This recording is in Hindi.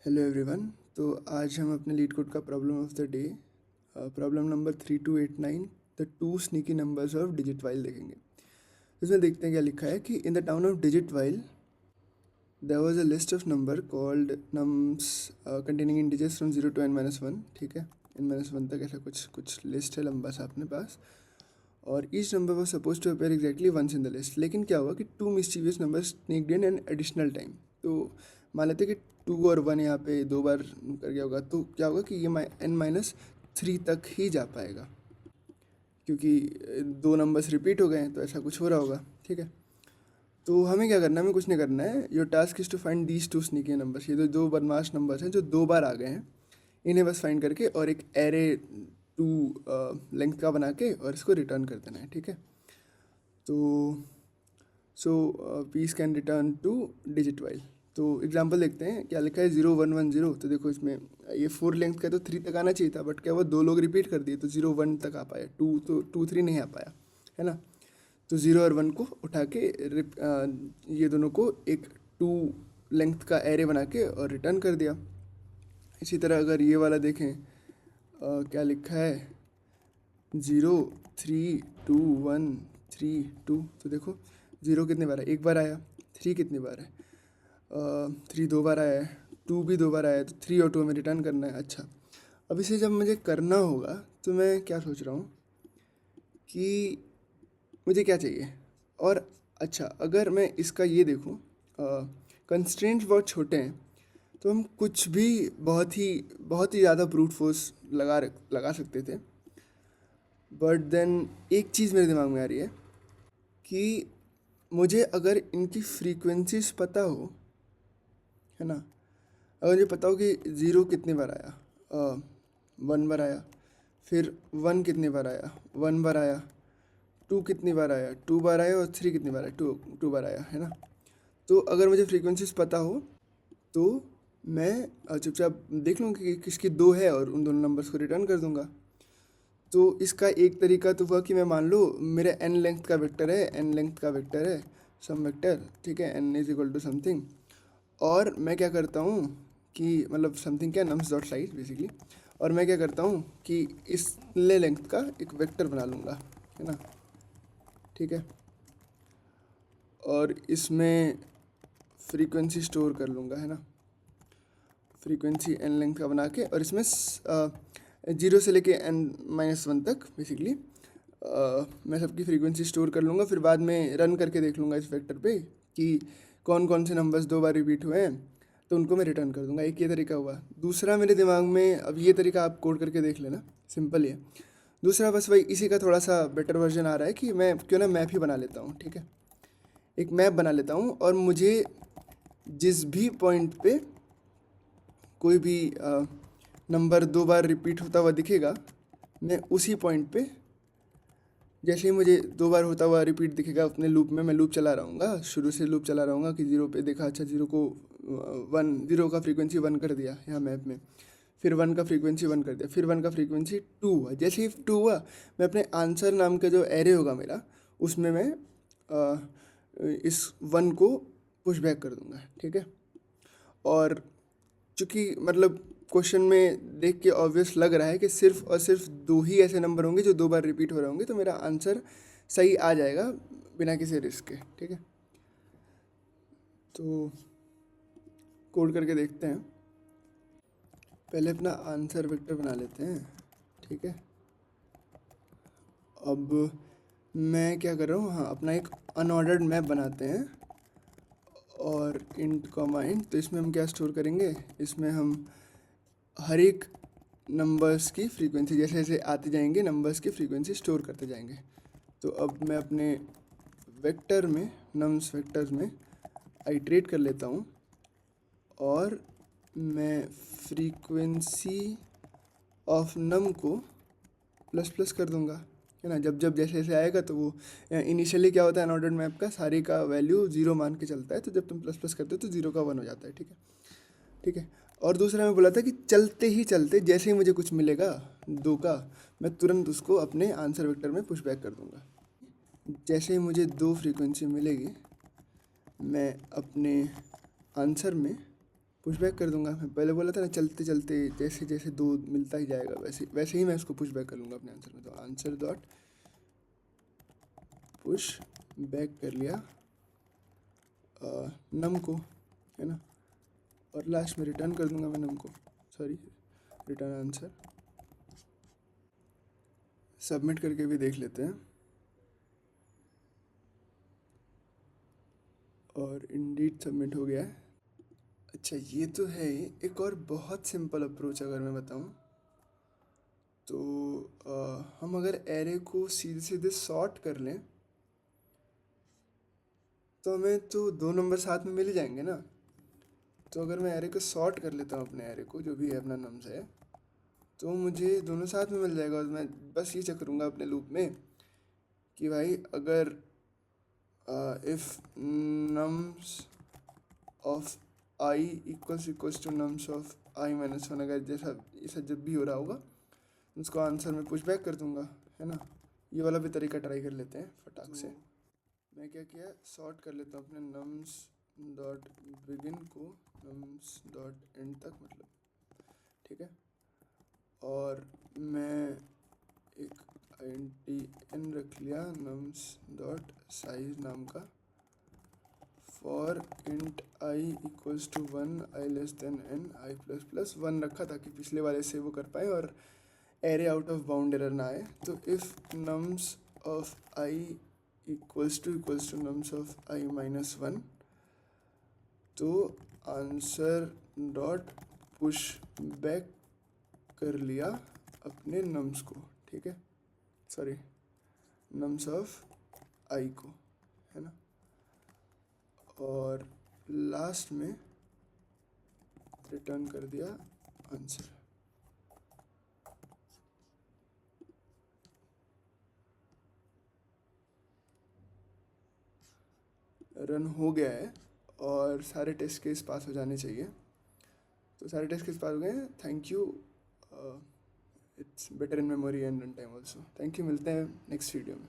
Hello everyone. तो आज हम अपने लीड कोड का problem of the day problem number 3289 the two sneaky numbers of Digitville देखेंगे। इसमें देखते हैं क्या लिखा है कि in the town of Digitville there was a list of number called nums containing integers from 0 to n-1। ठीक है, n-1 तक ऐसा कुछ लिस्ट है लंबा सा अपने पास, और each number was suppose to appear exactly once in the list. लेकिन क्या हुआ कि two mischievous number sneaked in an additional time. तो मान लेते हैं कि 2 और 1 यहाँ पे 2 बार कर गया होगा, तो क्या होगा कि ये n-3 तक ही जा पाएगा, क्योंकि 2 नंबर्स रिपीट हो गए हैं, तो ऐसा कुछ हो रहा होगा। ठीक है, तो हमें क्या करना है, हमें कुछ नहीं करना है। Your task is to find these two sneaky numbers. ये जो 2 बदमाश नंबर्स हैं जो 2 बार आ गए हैं, इन्हें बस फाइंड करके और एक एरे 2 लेंथ का बना के और इसको रिटर्न कर देना है। ठीक है, तो piece can return two digit while. तो एग्जांपल देखते हैं क्या लिखा है, 0 1 1 0। तो देखो इसमें ये 4 लेंथ का तो 3 तक आना चाहिए था, बट क्या वो 2 लोग रिपीट कर दिए तो 0 1 तक आ पाया, 2 3 नहीं आ पाया, है ना। तो 0 और 1 को उठा के ये दोनों को एक 2 लेंथ का एरे बना के और रिटर्न कर दिया। इसी तरह अगर ये वाला देखें, क्या लिखा है, 0 3 2 1 3 2। तो देखो 0 कितनी बार है, एक बार आया। 3 कितनी बार है, 3 2 बार आया है। 2 भी 2 बार आया है, तो 3 और 2 हमें रिटर्न करना है। अच्छा, अब इसे जब मुझे करना होगा तो मैं क्या सोच रहा हूँ कि मुझे क्या चाहिए। और अच्छा, अगर मैं इसका ये देखूँ, कंस्ट्रेंट्स बहुत छोटे हैं, तो हम कुछ भी बहुत ही ज़्यादा ब्रूट फोर्स लगा सकते थे। बट देन एक चीज़ मेरे दिमाग में आ रही है कि मुझे अगर इनकी फ्रीक्वेंसीज पता हो, है ना, अगर मुझे पता हो कि 0 कितनी बार आया, 1 बार आया, फिर 1 कितनी बार आया, 1 बार आया, 2 कितनी बार आया, 2 बार आया, और 3 कितनी बार आया, 2 बार आया, है ना। तो अगर मुझे फ्रीक्वेंसीज पता हो तो मैं चुपचाप देख लूँगा कि किसकी 2 है और उन दोनों नंबर्स को रिटर्न कर दूंगा। तो इसका एक तरीका तो हुआ कि मैं मान लो मेरा n लेंथ का वेक्टर है, सम वेक्टर, ठीक है, n is equal to something. और मैं क्या करता हूँ कि मतलब समथिंग क्या, नम्स डॉट साइज बेसिकली। और मैं क्या करता हूँ कि इस लेंथ का एक वेक्टर बना लूँगा, है ना। ठीक है, और इसमें फ्रीक्वेंसी स्टोर कर लूँगा, है ना, फ्रीक्वेंसी n लेंथ का बना के, और इसमें 0 से लेके n-1 तक बेसिकली मैं सबकी फ्रीक्वेंसी स्टोर कर लूँगा। फिर बाद में रन करके देख लूँगा इस वेक्टर पे कि कौन कौन से नंबर्स 2 बार रिपीट हुए हैं, तो उनको मैं रिटर्न कर दूँगा। एक ये तरीका हुआ। दूसरा मेरे दिमाग में, अब ये तरीका आप कोड करके देख लेना, सिंपल ही है। दूसरा बस वही इसी का थोड़ा सा बेटर वर्जन आ रहा है कि मैं क्यों ना मैप ही बना लेता हूँ। ठीक है, एक मैप बना लेता हूँ, और मुझे जिस भी पॉइंट पे कोई भी नंबर 2 बार रिपीट होता हुआ दिखेगा, मैं उसी पॉइंट पे, जैसे ही मुझे 2 बार होता हुआ रिपीट दिखेगा अपने लूप में, मैं लूप चला रहूँगा, शुरू से लूप चला रहूँगा कि 0 पे देखा, अच्छा 0 को 0 का फ्रीक्वेंसी 1 कर दिया यहाँ मैप में, फिर 1 का फ्रीक्वेंसी 1 कर दिया, फिर 1 का फ्रीक्वेंसी 2 हुआ। जैसे ही 2 हुआ, मैं अपने आंसर नाम का जो एरे होगा मेरा, उसमें मैं इस 1 को पुश बैक कर दूँगा। ठीक है, और चूँकि मतलब क्वेश्चन में देख के ऑब्वियस लग रहा है कि सिर्फ और सिर्फ 2 ही ऐसे नंबर होंगे जो 2 बार रिपीट हो रहे होंगे, तो मेरा आंसर सही आ जाएगा बिना किसी रिस्क के। ठीक है, तो कोड करके देखते हैं। पहले अपना आंसर वेक्टर बना लेते हैं। ठीक है, अब मैं क्या कर रहा हूँ, हाँ, अपना एक अनऑर्डर्ड मैप बनाते हैं, और इंट कॉमा इंट। तो इसमें हम क्या स्टोर करेंगे, इसमें हम हर एक नंबर्स की फ्रीक्वेंसी, जैसे जैसे आते जाएंगे नंबर्स की फ्रीक्वेंसी स्टोर करते जाएंगे। तो अब मैं अपने वेक्टर में, नम्स वेक्टर्स में आइट्रेट कर लेता हूँ, और मैं फ्रीक्वेंसी ऑफ नम को प्लस प्लस कर दूंगा, है ना। जब जब जैसे जैसे आएगा, तो वो इनिशियली क्या होता है अनऑर्डर्ड मैप का, सारे का वैल्यू 0 मान के चलता है, तो जब तुम प्लस प्लस करते हो तो 0 का 1 हो जाता है। ठीक है, ठीक है। और दूसरा मैं बोला था कि चलते ही चलते जैसे ही मुझे कुछ मिलेगा 2 का, मैं तुरंत उसको अपने आंसर वेक्टर में पुश बैक कर दूंगा। जैसे ही मुझे 2 फ्रीक्वेंसी मिलेगी, मैं अपने आंसर में पुश बैक कर दूंगा। मैं पहले बोला था ना, चलते चलते जैसे जैसे दो मिलता ही जाएगा वैसे वैसे ही मैं इसको पुश बैक कर लूँगा अपने आंसर में। तो आंसर डॉट पुश बैक कर लिया नम को, है ना, और लास्ट में रिटर्न कर दूंगा मैं नम को, सॉरी रिटर्न आंसर। सबमिट करके भी देख लेते हैं, और इंडीड सबमिट हो गया है। अच्छा, ये तो है एक और बहुत सिंपल अप्रोच अगर मैं बताऊं तो हम अगर एरे को सीधे सीधे सॉर्ट कर लें तो हमें तो दो नंबर साथ में मिल ही जाएंगे ना। तो अगर मैं एरे को सॉर्ट कर लेता हूँ, अपने एरे को जो भी है अपना नम्स है, तो मुझे दोनों साथ में मिल जाएगा। और मैं बस ये चेक करूँगा अपने लूप में कि भाई अगर if nums of i equals to nums of i minus one, अगर जैसा ऐसा जब भी हो रहा होगा उसको आंसर में पुश बैक कर दूंगा, है ना। ये वाला भी तरीका ट्राई कर लेते हैं फटाक से। मैं क्या किया, सॉर्ट कर लेता हूँ अपने नम्स डॉट बिगिन को नम्स डॉट एंड तक, मतलब ठीक है। और मैं एक INT रख लिया नम्स डॉट साइज नाम का, for int i equals to one i less than n i plus plus one रखा ताकि पिछले वाले से वो कर पाए और array out of bound error ना आए। तो if nums of i equals to nums of i minus one, तो आंसर डॉट पुश बैक कर लिया अपने नम्स को, ठीक है, सॉरी नम्स ऑफ आई को, है ना। और लास्ट में रिटर्न कर दिया आंसर। रन हो गया है और सारे टेस्ट केस पास हो जाने चाहिए। तो सारे टेस्ट केस पास हो गए हैं, thank you. It's better in memory and run time also. Thank you, मिलते हैं नेक्स्ट वीडियो में।